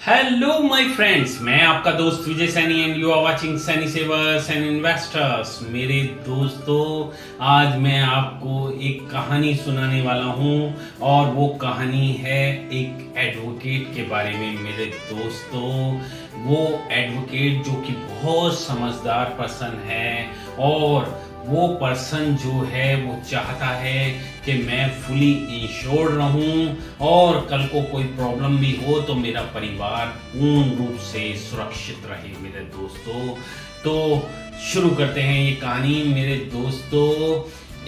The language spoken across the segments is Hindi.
हेलो माय फ्रेंड्स, मैं आपका दोस्त Vijay Saini and you are watching Saini savers and investors. मेरे दोस्तों, आज मैं आपको एक कहानी सुनाने वाला हूं और वो कहानी है एक एडवोकेट के बारे में। मेरे दोस्तों, वो एडवोकेट जो कि बहुत समझदार पर्सन है और वो पर्सन जो है वो चाहता है कि मैं फुली इंश्योर्ड रहूं और कल को कोई प्रॉब्लम भी हो तो मेरा परिवार पूर्ण रूप से सुरक्षित रहे। मेरे दोस्तों, तो शुरू करते हैं ये कहानी। मेरे दोस्तों,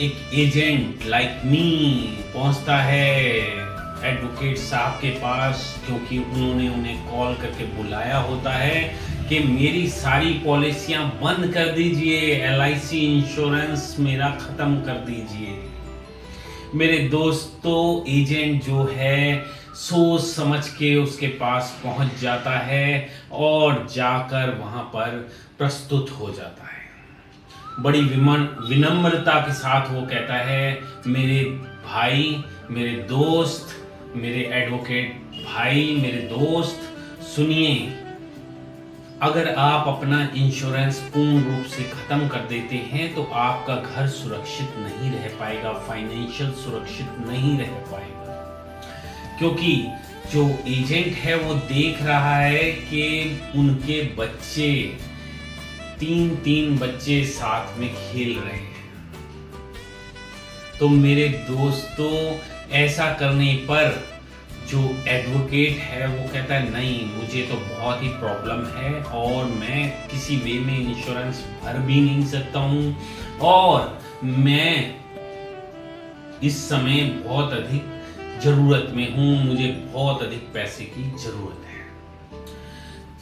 एक एजेंट लाइक मी पहुंचता है एडवोकेट साहब के पास, क्योंकि उन्होंने उन्हें कॉल करके बुलाया होता है कि मेरी सारी पॉलिसियां बंद कर दीजिए, LIC इंश्योरेंस मेरा खत्म कर दीजिए। मेरे दोस्तों, एजेंट जो है सोच समझ के उसके पास पहुंच जाता है और जाकर वहां पर प्रस्तुत हो जाता है। बड़ी विनम्रता के साथ वो कहता है, मेरे भाई, मेरे दोस्त, मेरे एडवोकेट भाई, मेरे दोस्त, सुनिए, अगर आप अपना इंश्योरेंस पूर्ण रूप से खत्म कर देते हैं तो आपका घर सुरक्षित नहीं रह पाएगा, फाइनेंशियल सुरक्षित नहीं रह पाएगा। क्योंकि जो एजेंट है वो देख रहा है कि उनके बच्चे तीन बच्चे साथ में खेल रहे हैं। तो मेरे दोस्तों, ऐसा करने पर जो एडवोकेट है वो कहता है, नहीं, मुझे तो बहुत ही प्रॉब्लम है और मैं किसी वे में इंश्योरेंस भर भी नहीं सकता हूं और मैं इस समय बहुत अधिक जरूरत में हूं, मुझे बहुत अधिक पैसे की जरूरत है।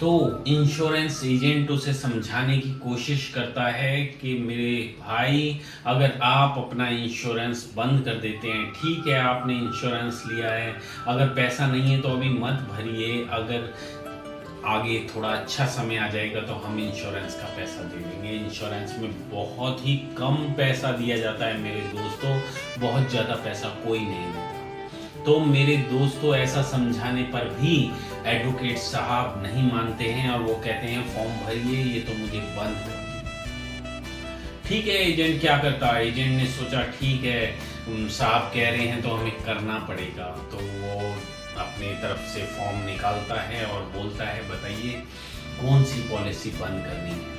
तो इंश्योरेंस एजेंट उसे समझाने की कोशिश करता है कि मेरे भाई, अगर आप अपना इंश्योरेंस बंद कर देते हैं, ठीक है, आपने इंश्योरेंस लिया है, अगर पैसा नहीं है तो अभी मत भरिए, अगर आगे थोड़ा अच्छा समय आ जाएगा तो हम इंश्योरेंस का पैसा दे देंगे। इंश्योरेंस में बहुत ही कम पैसा दिया जाता है मेरे दोस्तों, बहुत ज़्यादा पैसा कोई नहीं देता। तो मेरे दोस्तों, ऐसा समझाने पर भी एडवोकेट साहब नहीं मानते हैं और वो कहते हैं, फॉर्म भरिए, ये तो मुझे बंद कर दीजिए। ठीक है, एजेंट क्या करता है? एजेंट ने सोचा, ठीक है, साहब कह रहे हैं तो हमें करना पड़ेगा। तो वो अपनी तरफ से फॉर्म निकालता है और बोलता है, बताइए कौन सी पॉलिसी बंद करनी है।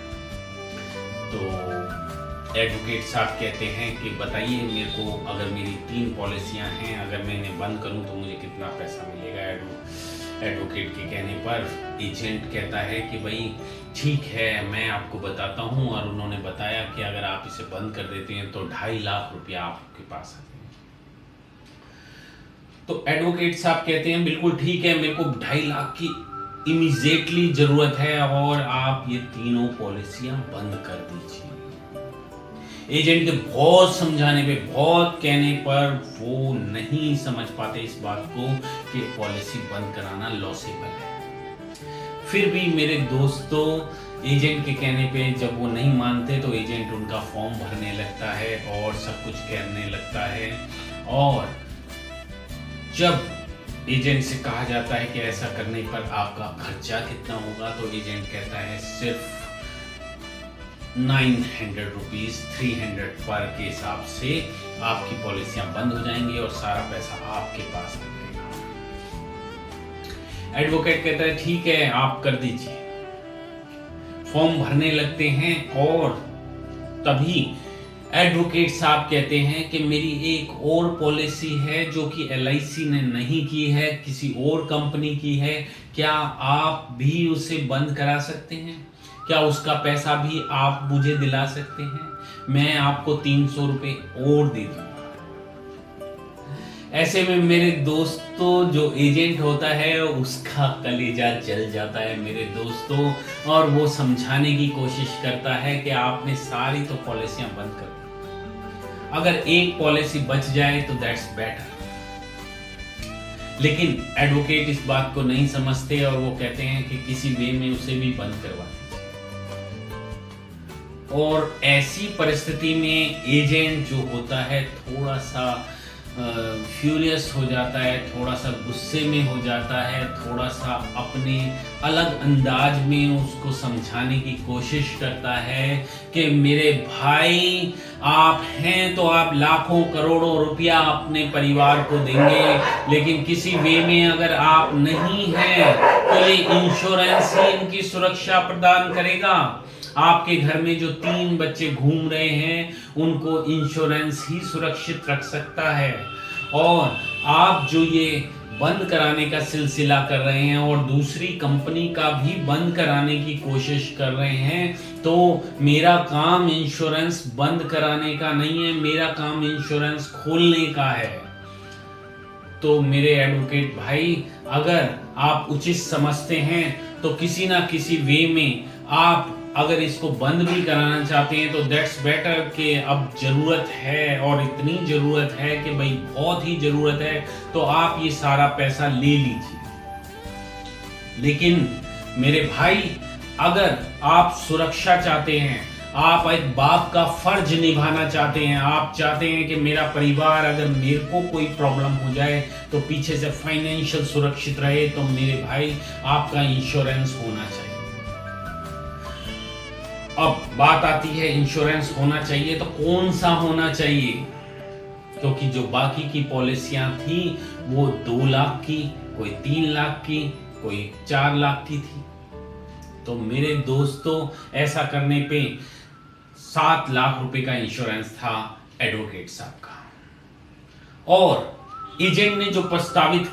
तो एडवोकेट साहब कहते हैं कि बताइए मेरे को, अगर मेरी 3 पॉलिसियां हैं, अगर मैं इन्हें बंद करूं तो मुझे कितना पैसा मिलेगा। एडवोकेट के कहने पर एजेंट कहता है कि भाई ठीक है, मैं आपको बताता हूं, और उन्होंने बताया कि अगर आप इसे बंद कर देते हैं तो 2.5 लाख रुपया आपके पास आ जाएंगे। तो एडवोकेट साहब कहते हैं, बिल्कुल ठीक है, मेरे को 2.5 लाख की इमीडिएटली जरूरत है और आप ये तीनों पॉलिसियां बंद कर दीजिए। एजेंट के बहुत समझाने पे, बहुत कहने पर वो नहीं समझ पाते इस बात को कि पॉलिसी बंद कराना लॉसेबल है। फिर भी मेरे दोस्तों, एजेंट के कहने पे जब वो नहीं मानते तो एजेंट उनका फॉर्म भरने लगता है और सब कुछ कहने लगता है। और जब एजेंट से कहा जाता है कि ऐसा करने पर आपका खर्चा कितना होगा, तो एजेंट कहता है सिर्फ 900 रुपीज, 300 पर के हिसाब से आपकी पॉलिसियां बंद हो जाएंगी और सारा पैसा आपके पास आ जाएगा। एडवोकेट कहता है, ठीक है, आप कर दीजिए। फॉर्म भरने लगते हैं और तभी एडवोकेट साहब कहते हैं कि मेरी एक और पॉलिसी है जो कि LIC ने नहीं की है, किसी और कंपनी की है, क्या आप भी उसे बंद करा सकते हैं? क्या उसका पैसा भी आप मुझे दिला सकते हैं? मैं आपको 300 रुपए और दे दूंगा। ऐसे में मेरे दोस्तों, जो एजेंट होता है उसका कलेजा जल जाता है मेरे दोस्तों, और वो समझाने की कोशिश करता है कि आपने सारी तो पॉलिसियां बंद कर दी, अगर एक पॉलिसी बच जाए तो दैट्स बेटर। लेकिन एडवोकेट इस बात को नहीं समझते और वो कहते हैं कि किसी वे में उसे भी बंद करवा दीजिए। और ऐसी परिस्थिति में एजेंट जो होता है थोड़ा सा फ्यूरियस हो जाता है, थोड़ा सा गुस्से में हो जाता है, थोड़ा सा अपने अलग अंदाज में उसको समझाने की कोशिश करता है कि मेरे भाई आप हैं तो आप लाखों करोड़ों रुपया अपने परिवार को देंगे, लेकिन किसी वे में अगर आप नहीं हैं तो ये इंश्योरेंस ही इनकी सुरक्षा प्रदान करेगा। आपके घर में जो 3 बच्चे घूम रहे हैं उनको इंश्योरेंस ही सुरक्षित रख सकता है। और आप जो ये बंद कराने का सिलसिला कर रहे हैं और दूसरी कंपनी का भी बंद कराने की कोशिश कर रहे हैं, तो मेरा काम इंश्योरेंस बंद कराने का नहीं है, मेरा काम इंश्योरेंस खोलने का है। तो मेरे एडवोकेट भाई, अगर आप उचित समझते हैं तो किसी ना किसी वे में आप अगर इसको बंद भी कराना चाहते हैं तो दैट्स बेटर कि अब जरूरत है और इतनी जरूरत है कि भाई बहुत ही जरूरत है, तो आप ये सारा पैसा ले लीजिए। लेकिन मेरे भाई, अगर आप सुरक्षा चाहते हैं, आप एक बाप का फर्ज निभाना चाहते हैं, आप चाहते हैं कि मेरा परिवार अगर मेरे को कोई प्रॉब्लम हो जाए तो पीछे से फाइनेंशियल सुरक्षित रहे, तो मेरे भाई आपका इंश्योरेंस होना चाहिए। अब बात आती है इंश्योरेंस होना चाहिए तो कौन सा होना चाहिए, क्योंकि जो बाकी की पॉलिसियां थी वो 2 लाख की, कोई 3 लाख की, कोई 4 लाख की थी। तो मेरे दोस्तों, ऐसा करने पे 7 लाख रुपए का इंश्योरेंस था एडवोकेट साहब का। और एजेंट ने जो प्रस्तावित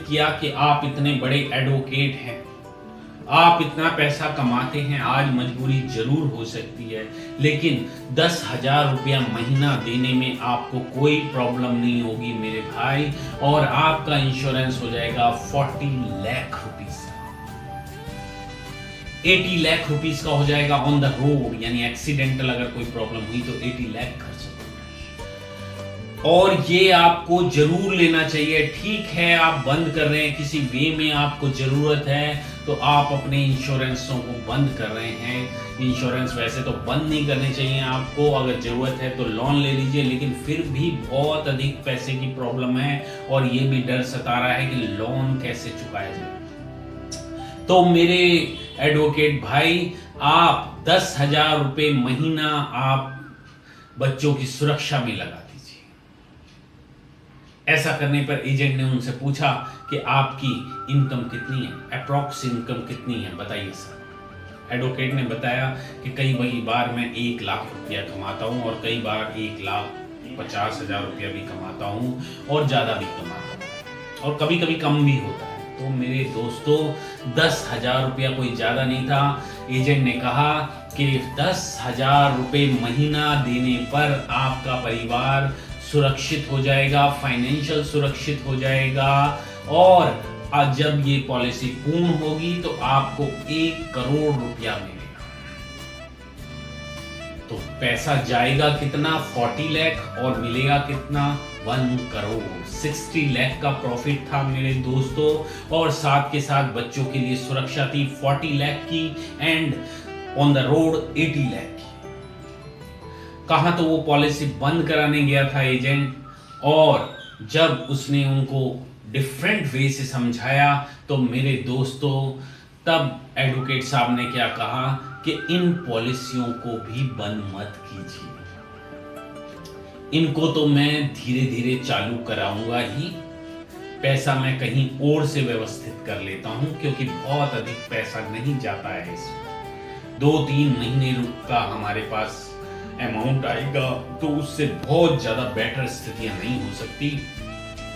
किया कि आप इतने बड़े एडवोकेट हैं, आप इतना पैसा कमाते हैं, आज मजबूरी जरूर हो सकती है, लेकिन 10,000 रुपया महीना देने में आपको कोई प्रॉब्लम नहीं होगी मेरे भाई, और आपका इंश्योरेंस हो जाएगा 40 लाख रुपीस का। 80 लाख रुपीस का हो जाएगा ऑन द रोड, यानी एक्सीडेंटल अगर कोई प्रॉब्लम हुई तो 80 लाख खर्च होगा। और ये आपको जरूर लेना चाहिए। ठीक है, आप बंद कर रहे हैं, किसी वे में आपको जरूरत है तो आप अपने इंश्योरेंसों को बंद कर रहे हैं। इंश्योरेंस वैसे तो बंद नहीं करने चाहिए आपको, अगर जरूरत है तो लोन ले लीजिए, लेकिन फिर भी बहुत अधिक पैसे की प्रॉब्लम है और ये भी डर सता रहा है कि लोन कैसे चुकाया जाए। तो मेरे एडवोकेट भाई, आप 10,000 रुपए महीना आप बच्चों की सुरक्षा में लगा दीजिए। ऐसा करने पर एजेंट ने उनसे पूछा कि आपकी इनकम कितनी है, अप्रॉक्स इनकम कितनी है, बताइए सर। एडवोकेट ने बताया कि कई बार मैं 1 लाख रुपया कमाता हूँ और कई बार 1,50,000 रुपया भी कमाता हूँ और ज़्यादा भी कमाता हूँ और कभी कभी कम भी होता है। तो मेरे दोस्तों, 10,000 रुपया कोई ज़्यादा नहीं था। एजेंट ने कहा कि 10,000 रुपये महीना देने पर आपका परिवार सुरक्षित हो जाएगा, फाइनेंशियल सुरक्षित हो जाएगा, और जब ये पॉलिसी पूर्ण होगी तो आपको 1 करोड़ रुपया मिलेगा। तो पैसा जाएगा कितना, 40 लाख, और मिलेगा कितना, 1 करोड़। 60 लाख का प्रॉफिट था मेरे दोस्तों, और साथ के साथ बच्चों के लिए सुरक्षा थी 40 लाख की, and on the road 80 lakh की। कहा तो वो पॉलिसी बंद कराने गया था एजेंट, और जब उसने उनको डिफरेंट वे से समझाया तो मेरे दोस्तों, तब एडवोकेट साहब ने क्या कहा कि इन पॉलिसियों को भी बंद मत कीजिए, इनको तो मैं धीरे धीरे चालू कराऊंगा ही, पैसा मैं कहीं और से व्यवस्थित कर लेता हूं, क्योंकि बहुत अधिक पैसा नहीं जाता है इसमें। 2-3 महीने का हमारे पास अमाउंट आएगा, तो उससे बहुत ज्यादा बेटर स्थितियां नहीं हो सकती,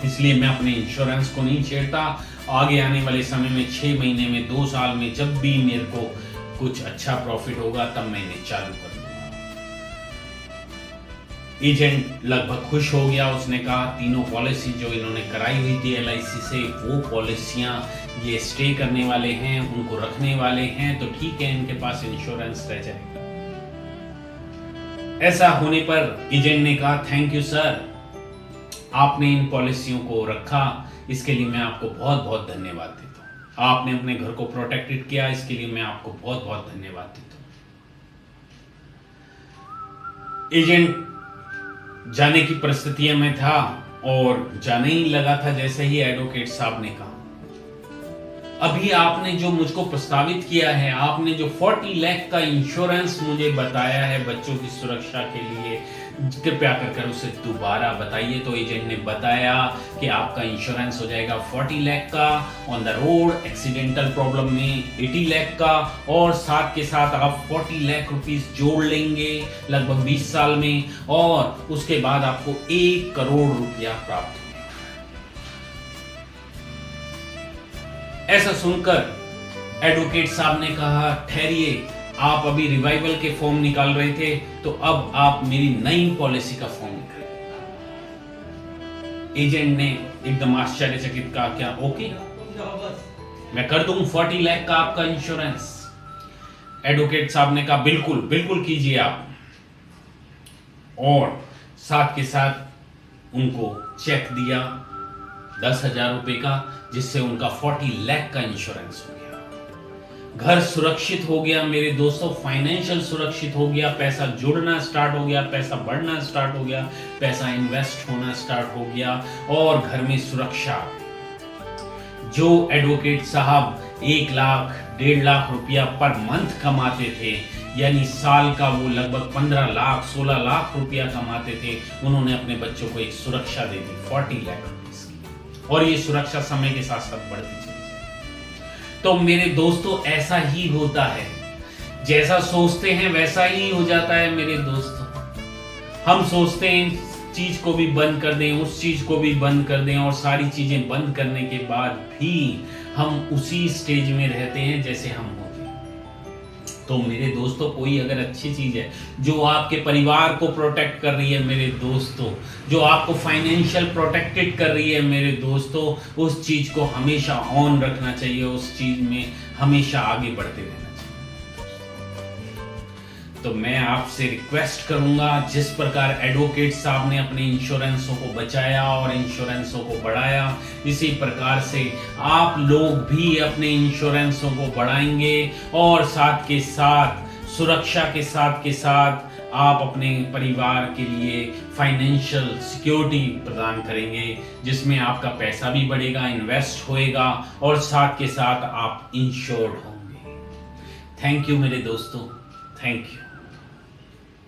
इसलिए मैं अपने इंश्योरेंस को नहीं छेड़ता। आगे आने वाले समय में 6 महीने में, 2 साल में, जब भी मेरे को कुछ अच्छा प्रॉफिट होगा तब मैं इन्हें चालू कर दूंगा। एजेंट लगभग खुश हो गया। उसने कहा 3 पॉलिसी जो इन्होंने कराई हुई थी LIC से, वो पॉलिसियां ये स्टे करने वाले हैं, उनको रखने वाले हैं, तो ठीक है, इनके पास इंश्योरेंस रह जाएगा। ऐसा होने पर एजेंट ने कहा थैंक यू सर, आपने इन पॉलिसियों को रखा, इसके लिए मैं आपको बहुत बहुत धन्यवाद देता हूं। आपने अपने घर को प्रोटेक्टेड किया, इसके लिए मैं आपको बहुत बहुत धन्यवाद देता हूं। एजेंट जाने की परिस्थिति में था और जाने ही लगा था जैसे ही एडवोकेट साहब ने कहा। अभी आपने जो मुझको प्रस्तावित किया है, आपने जो 40 लाख का इंश्योरेंस मुझे बताया है बच्चों की सुरक्षा के लिए, कृपया कर उसे दोबारा बताइए। तो एजेंट ने बताया कि आपका इंश्योरेंस हो जाएगा 40 लाख का, on the road accidental problem में 80 लाख का, और साथ के साथ आप 40 लाख रुपीस जोड़ लेंगे लगभग 20 साल में, और उसके बाद आपको 1 करोड़ रुपया प्राप्त होगा। ऐसा सुनकर एडवोकेट साहब ने कहा, ठहरिए, आप अभी रिवाइवल के फॉर्म निकाल रहे थे, तो अब आप मेरी नई पॉलिसी का फॉर्म निकालिए। एजेंट ने एकदम आश्चर्यचकित कहा, क्या ओके, मैं कर दूं 40 लाख का आपका इंश्योरेंस? एडवोकेट साहब ने कहा, बिल्कुल बिल्कुल कीजिए आप, और साथ के साथ उनको चेक दिया 10,000 रुपए का, जिससे उनका 40 लाख का इंश्योरेंस हो गया। घर सुरक्षित हो गया मेरे दोस्तों, फाइनेंशियल सुरक्षित हो गया, पैसा जुड़ना स्टार्ट हो गया, पैसा बढ़ना स्टार्ट हो गया, पैसा इन्वेस्ट होना स्टार्ट हो गया, और घर में सुरक्षा। जो एडवोकेट साहब 1 लाख 1.5 लाख रुपया पर मंथ कमाते थे, यानी साल का वो लगभग 15 लाख 16 लाख रुपया कमाते थे, उन्होंने अपने बच्चों को एक सुरक्षा दे दी 40 लाख रुपीस की, और ये सुरक्षा समय के साथ साथ बढ़ती चली। तो मेरे दोस्तों, ऐसा ही होता है, जैसा सोचते हैं वैसा ही हो जाता है मेरे दोस्तों। हम सोचते हैं चीज को भी बंद कर दें, उस चीज को भी बंद कर दें, और सारी चीजें बंद करने के बाद भी हम उसी स्टेज में रहते हैं जैसे हम होते हैं। तो मेरे दोस्तों, कोई अगर अच्छी चीज है जो आपके परिवार को प्रोटेक्ट कर रही है मेरे दोस्तों, जो आपको फाइनेंशियल प्रोटेक्टेड कर रही है मेरे दोस्तों, उस चीज को हमेशा ऑन रखना चाहिए, उस चीज में हमेशा आगे बढ़ते रहना चाहिए। तो मैं आपसे रिक्वेस्ट करूंगा, जिस प्रकार एडवोकेट साहब ने अपने इंश्योरेंसों को बचाया और इंश्योरेंसों को बढ़ाया, इसी प्रकार से आप लोग भी अपने इंश्योरेंसों को बढ़ाएंगे, और साथ के साथ सुरक्षा के साथ आप अपने परिवार के लिए फाइनेंशियल सिक्योरिटी प्रदान करेंगे, जिसमें आपका पैसा भी बढ़ेगा, इन्वेस्ट होएगा, और साथ के साथ आप इंश्योर्ड होंगे। थैंक यू मेरे दोस्तों, थैंक यू।